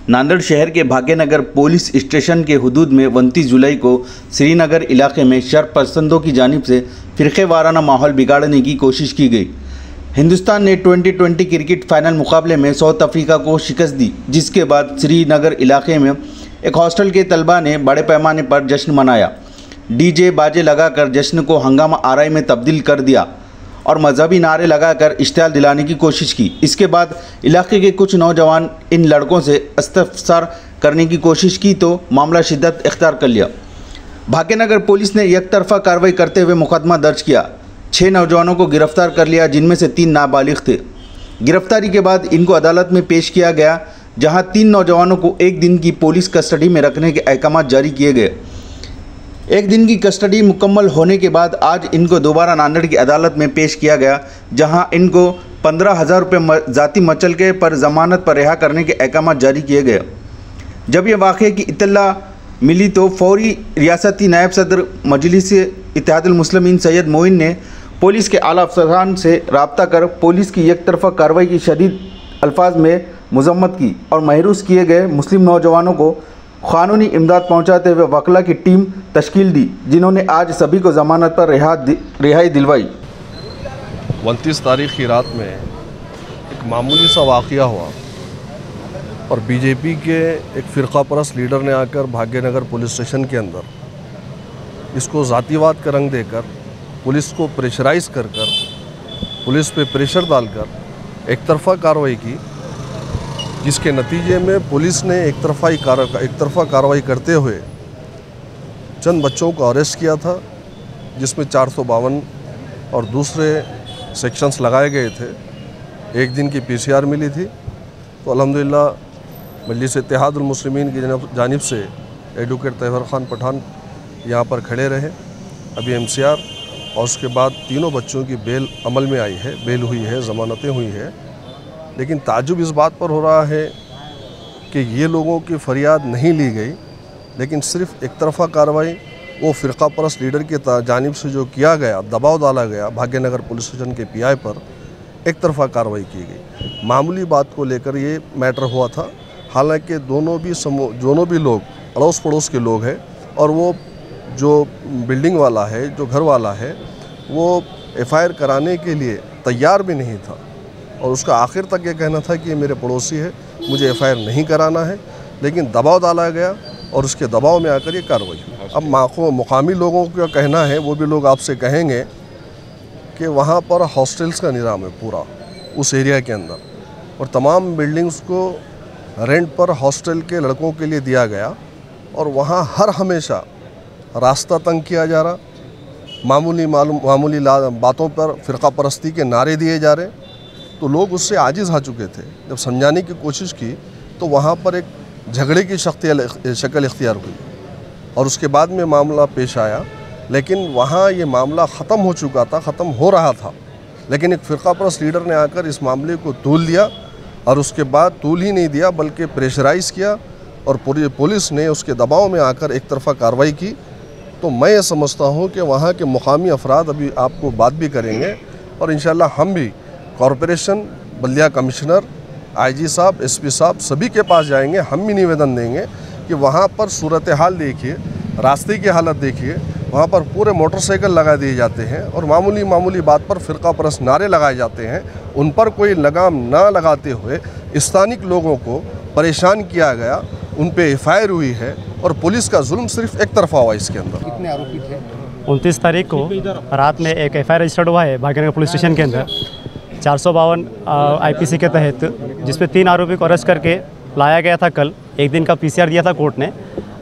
नांदेड़ शहर के Bhagyanagar police station के हुदूद में 29 जुलाई को श्रीनगर इलाके में शरपसंदों की जानिब से फ़िरक़े वाराना माहौल बिगाड़ने की कोशिश की गई। हिंदुस्तान ने 2020 क्रिकेट फाइनल मुकाबले में साउथ अफ्रीका को शिकस्त दी, जिसके बाद श्रीनगर इलाके में एक हॉस्टल के तलबा ने बड़े पैमाने पर जश्न मनाया। डीजे बाजे लगाकर जश्न को हंगामा आराई में तब्दील कर दिया और मजहबी नारे लगाकर इश्तियाल दिलाने की कोशिश की। इसके बाद इलाके के कुछ नौजवान इन लड़कों से इस्तफसार करने की कोशिश की तो मामला शिद्दत इख्तियार कर लिया। भाग्यनगर पुलिस ने एक तरफा कार्रवाई करते हुए मुकदमा दर्ज किया। 6 नौजवानों को गिरफ्तार कर लिया, जिनमें से 3 नाबालिग थे। गिरफ्तारी के बाद इनको अदालत में पेश किया गया, जहां 3 नौजवानों को 1 दिन की पुलिस कस्टडी में रखने के अहकाम जारी किए गए। 1 दिन की कस्टडी मुकम्मल होने के बाद आज इनको दोबारा नांदेड़ की अदालत में पेश किया गया, जहां इनको 15,000 रुपये ज़ाती मचलके पर ज़मानत पर रिहा करने के अहकाम जारी किए गए। जब यह वाक़े की इत्तला मिली तो फौरी रियासती नायब सदर मजलिस इत्तेहादुल मुस्लिमीन सैयद मोइन ने पुलिस के आला अफसरान से रब्ता कर पुलिस की एक तरफा कार्रवाई की शदीद अल्फाज में मजम्मत की और महरूस किए गए मुस्लिम नौजवानों को क़ानूनी इमदाद पहुँचाते हुए वकला की टीम तश्कील दी, जिन्होंने आज सभी को ज़मानत पर रिहाई दिलवाई। 29 तारीख़ की रात में एक मामूली सा वाक़या हुआ और बीजेपी के एक फ़िरक़ा परस्त लीडर ने आकर भाग्यनगर पुलिस स्टेशन के अंदर इसको ज़ातीवाद का रंग देकर पुलिस को प्रेशराइज़ कर पुलिस पे प्रेशर डालकर एक तरफा कार्रवाई की, जिसके नतीजे में पुलिस ने एक तरफा कार्रवाई करते हुए चंद बच्चों को अरेस्ट किया था, जिसमें 452 और दूसरे सेक्शंस लगाए गए थे। 1 दिन की PCR मिली थी। तो अल्हम्दुलिल्लाह मजलिस इत्तेहादुल मुस्लिमीन की जानिब से एडवोकेट तैहर खान पठान यहाँ पर खड़े रहे। अभी MCR और उसके बाद तीनों बच्चों की बेल अमल में आई है, बेल हुई है, ज़मानतें हुई है। लेकिन ताज्जुब इस बात पर हो रहा है कि ये लोगों की फरियाद नहीं ली गई, लेकिन सिर्फ एक तरफा कार्रवाई वो फ़िरक़ा परस्त लीडर की जानिब से जो किया गया, दबाव डाला गया भाग्यनगर पुलिस स्टेशन के PI पर, एक तरफा कार्रवाई की गई। मामूली बात को लेकर ये मैटर हुआ था। हालांकि दोनों भी लोग अड़ोस पड़ोस के लोग हैं और वो जो बिल्डिंग वाला है, जो घर वाला है, वो FIR कराने के लिए तैयार भी नहीं था और उसका आखिर तक ये कहना था कि ये मेरे पड़ोसी है, मुझे FIR नहीं कराना है, लेकिन दबाव डाला गया और उसके दबाव में आकर ये कार्रवाई हुई। अब मुकामी लोगों का कहना है, वो भी लोग आपसे कहेंगे कि वहाँ पर हॉस्टल्स का निज़ाम है पूरा उस एरिया के अंदर, और तमाम बिल्डिंग्स को रेंट पर हॉस्टल के लड़कों के लिए दिया गया और वहाँ हर हमेशा रास्ता तंग किया जा रहा, मामूली बातों पर फ़िरक़ा परस्ती के नारे दिए जा रहे। तो लोग उससे आजिज़ आ चुके थे। जब समझाने की कोशिश की तो वहाँ पर एक झगड़े की शक्ल इख्तियार हुई और उसके बाद में मामला पेश आया। लेकिन वहाँ ये मामला ख़त्म हो चुका था, ख़त्म हो रहा था, लेकिन एक फ़िरक़ा परस्त लीडर ने आकर इस मामले को तूल दिया और उसके बाद तूल ही नहीं दिया बल्कि प्रेशराइज़ किया और पूरी पुलिस ने उसके दबाव में आकर एक तरफा कार्रवाई की। तो मैं ये समझता हूँ कि वहाँ के मुकामी अफराद अभी आपको बात भी करेंगे और इंशाअल्लाह हम भी कॉरपोरेशन, बल्दिया कमिश्नर, IG साहब, SP साहब सभी के पास जाएंगे। हम भी निवेदन देंगे कि वहाँ पर सूरत हाल देखिए, रास्ते की हालत देखिए, वहाँ पर पूरे मोटरसाइकिल लगा दिए जाते हैं और मामूली बात पर फ़िरक़ा परस्त नारे लगाए जाते हैं। उन पर कोई लगाम ना लगाते हुए स्थानिक लोगों को परेशान किया गया, उन पे FIR हुई है और पुलिस का जुल्म सिर्फ एक तरफा हुआ। इसके अंदर कितने आरोपी थे? 29 तारीख को रात में एक FIR रजिस्टर्ड हुआ है भाग्यनगर पुलिस स्टेशन के अंदर 452 IPC के तहत, जिसमें 3 आरोपी को अरेस्ट करके लाया गया था। कल 1 दिन का PCR दिया था कोर्ट ने।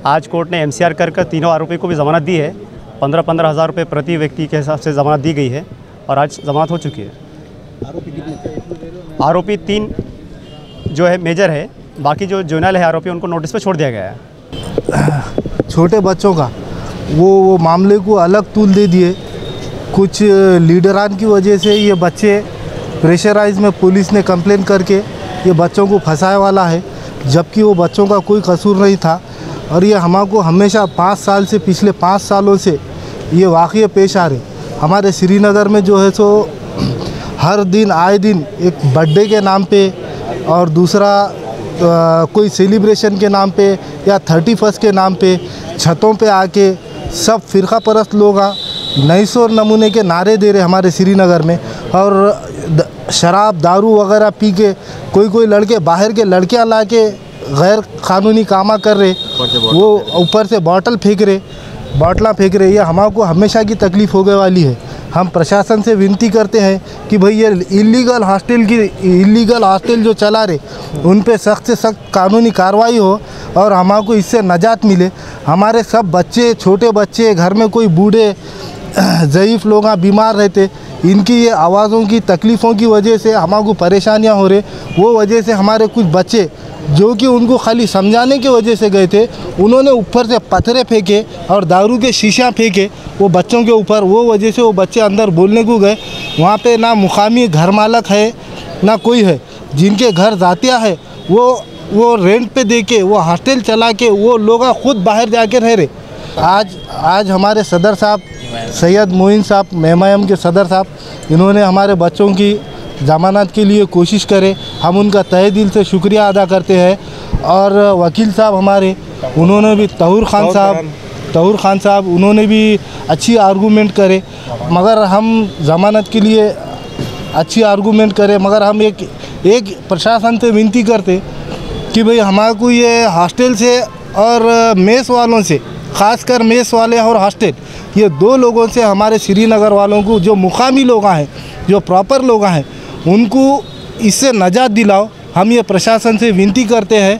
आज कोर्ट ने MCR कर तीनों आरोपी को भी ज़मानत दी है। 15,000 रुपये प्रति व्यक्ति के हिसाब से ज़मानत दी गई है और आज ज़मानत हो चुकी है। आरोपी कितने थे? आरोपी 3 जो है मेजर है, बाकी जो जुवेनाइल है आरोपी उनको नोटिस पर छोड़ दिया गया है। छोटे बच्चों का वो मामले को अलग तूल दे दिए। कुछ लीडरान की वजह से ये बच्चे प्रेशराइज में पुलिस ने कंप्लेन करके ये बच्चों को फंसाए वाला है, जबकि वो बच्चों का कोई कसूर नहीं था। और ये हमको हमेशा 5 साल से, पिछले 5 सालों से ये वाक़ये पेश आ रहे। हमारे श्रीनगर में जो है सो हर दिन आए दिन एक बर्थडे के नाम पे और दूसरा कोई सेलिब्रेशन के नाम पे या 31 के नाम पे छतों पे आके सब फ़िरका परस्त लोग नई शोर नमूने के नारे दे रहे हमारे श्रीनगर में, और शराब दारू वगैरह पी के कोई लड़के बाहर के लड़कियां ला के गैर कानूनी कामा कर रहे, वो ऊपर से बॉटला फेंक रहे। ये हमको हमेशा की तकलीफ़ होने वाली है। हम प्रशासन से विनती करते हैं कि भाई ये इलीगल हॉस्टल जो चला रहे उन पे सख्त से सख्त कानूनी कार्रवाई हो और हमको इससे नजात मिले। हमारे सब बच्चे, छोटे बच्चे, घर में कोई बूढ़े ज़ईफ़ लोग बीमार रहते, इनकी ये आवाज़ों की तकलीफ़ों की वजह से हमको परेशानियां हो रही। वो वजह से हमारे कुछ बच्चे जो कि उनको खाली समझाने की वजह से गए थे, उन्होंने ऊपर से पत्थरे फेंके और दारू के शीशा फेंके वो बच्चों के ऊपर। वो वजह से वो बच्चे अंदर बोलने को गए। वहाँ पे ना मुकामी घर मालक है ना कोई है। जिनके घर जातिया है वो रेंट पे दे के वो हॉस्टल चला के वो लोग खुद बाहर जाके रह रहे। आज हमारे सदर साहब सैयद मोइन साहब मेहमायम के सदर साहब, इन्होंने हमारे बच्चों की ज़मानत के लिए कोशिश करे, हम उनका तहे दिल से शुक्रिया अदा करते हैं। और वकील साहब हमारे, उन्होंने भी तहूर खान साहब उन्होंने भी अच्छी आर्गूमेंट करे, मगर हम ज़मानत के लिए अच्छी आर्गूमेंट करें, मगर हम एक प्रशासन से विनती करते कि भाई हमारे ये हॉस्टल से और मेस वालों से, ख़ासकर मेस वाले और हॉस्टल, ये दो लोगों से हमारे श्रीनगर वालों को, जो मुकामी लोग हैं, जो प्रॉपर लोग हैं, उनको इससे नजात दिलाओ। हम ये प्रशासन से विनती करते हैं।